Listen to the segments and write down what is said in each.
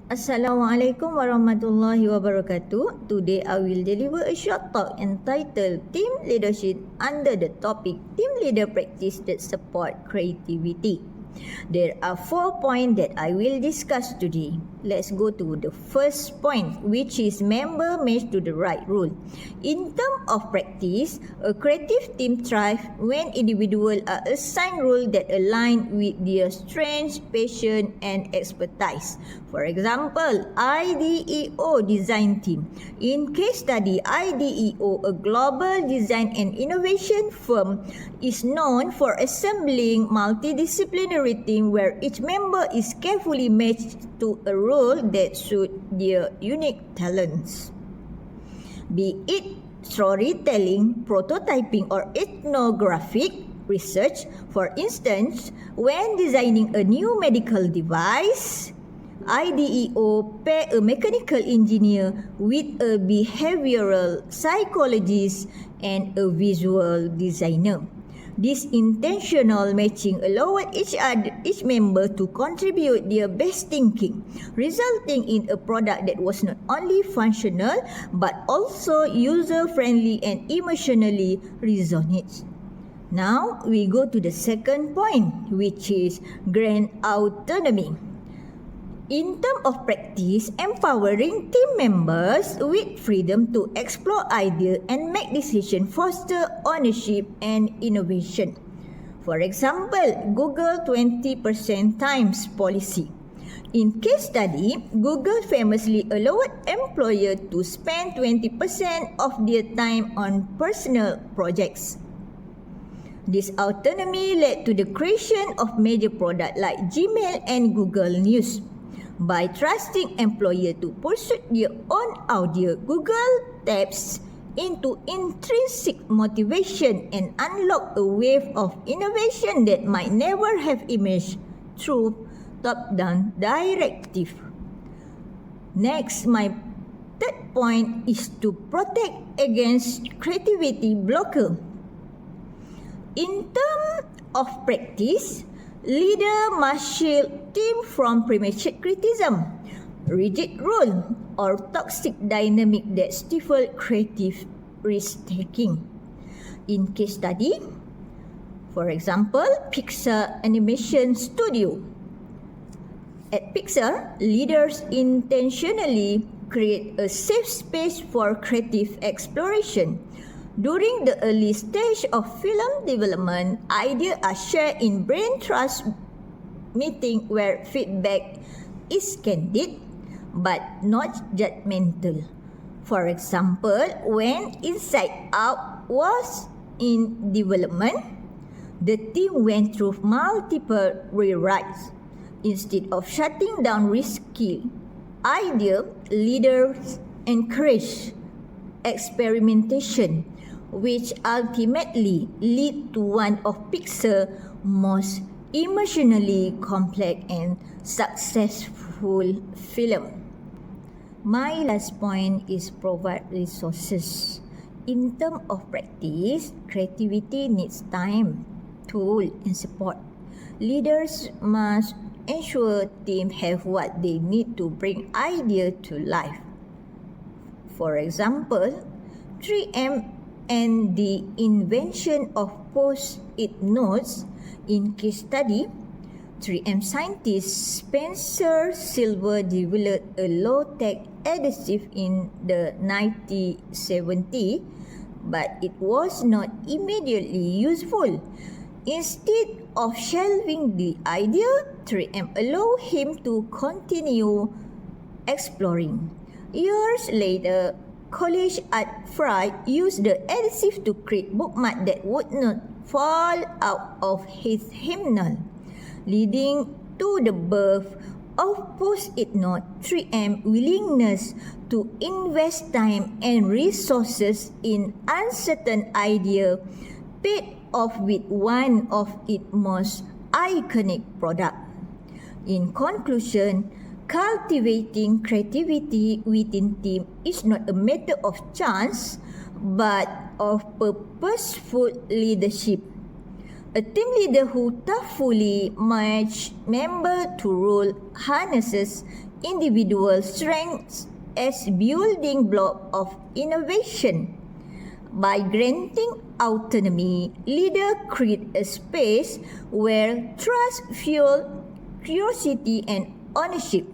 Assalamualaikum warahmatullahi wabarakatuh. Today I will deliver a short talk entitled Team Leadership under the topic Team Leader Practice that Support Creativity. There are 4 points that I will discuss today. Let's go to the first point, which is member match to the right role. In terms of practice, a creative team thrives when individuals are assigned roles that align with their strengths, passion, and expertise. For example, IDEO design team. In case study, IDEO, a global design and innovation firm, is known for assembling multidisciplinary team where each member is carefully matched to a role that suits their unique talents. Be it storytelling, prototyping, or ethnographic research. For instance, when designing a new medical device, IDEO pair a mechanical engineer with a behavioral psychologist and a visual designer. This intentional matching allowed each member to contribute their best thinking, resulting in a product that was not only functional but also user-friendly and emotionally resonant. Now we go to the second point, which is grand autonomy. In terms of practice, empowering team members with freedom to explore ideas and make decisions foster ownership and innovation. For example, Google 20% times policy. In case study, Google famously allowed employees to spend 20% of their time on personal projects. This autonomy led to the creation of major products like Gmail and Google News. By trusting employees to pursue their own idea, Google taps into intrinsic motivation and unlock a wave of innovation that might never have emerged through top-down directive. Next, my third point is to protect against creativity blocker. In terms of practice, leader must shield team from premature criticism, rigid rule, or toxic dynamic that stifle creative risk-taking. In case study, for example, Pixar Animation Studio. At Pixar, leaders intentionally create a safe space for creative exploration. During the early stage of film development, ideas are shared in brain trust meeting where feedback is candid but not judgmental. For example, when Inside Out was in development, the team went through multiple rewrites. Instead of shutting down risky ideas, leaders encouraged experimentation, which ultimately lead to one of Pixar's most emotionally complex and successful film. My last point is provide resources. In terms of practice, creativity needs time, tool, and support. Leaders must ensure teams have what they need to bring ideas to life. For example, 3M and the invention of post-it notes. In case study, 3M scientist Spencer Silver developed a low-tech adhesive in the 1970s, but it was not immediately useful. Instead of shelving the idea, 3M allowed him to continue exploring. Years later, College Art Fry used the adhesive to create bookmarks that would not fall out of his hymnal, leading to the birth of post-it note. 3M willingness to invest time and resources in uncertain idea paid off with one of its most iconic products. In conclusion, cultivating creativity within team is not a matter of chance but of purposeful leadership. A team leader who thoughtfully matches member to role harnesses individual strengths as building block of innovation. By granting autonomy, leader create a space where trust fuels curiosity and ownership.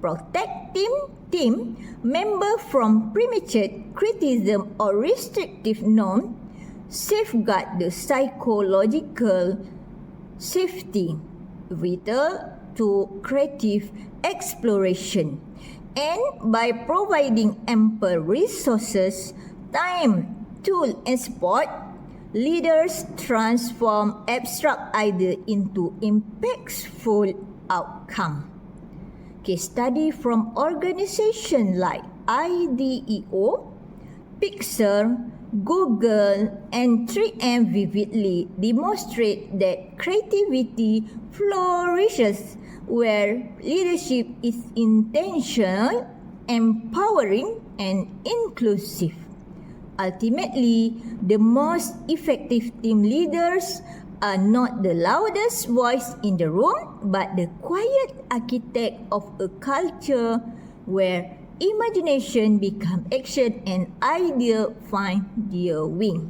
Protecting team member from premature criticism or restrictive norm safeguard the psychological safety vital to creative exploration. And by providing ample resources, time, tool and support, leaders transform abstract idea into impactful outcome. Case study from organizations like IDEO, Pixar, Google and 3M vividly demonstrate that creativity flourishes where leadership is intentional, empowering and inclusive. Ultimately, the most effective team leaders are not the loudest voice in the room, but the quiet architect of a culture where imagination becomes action and idea find their wing.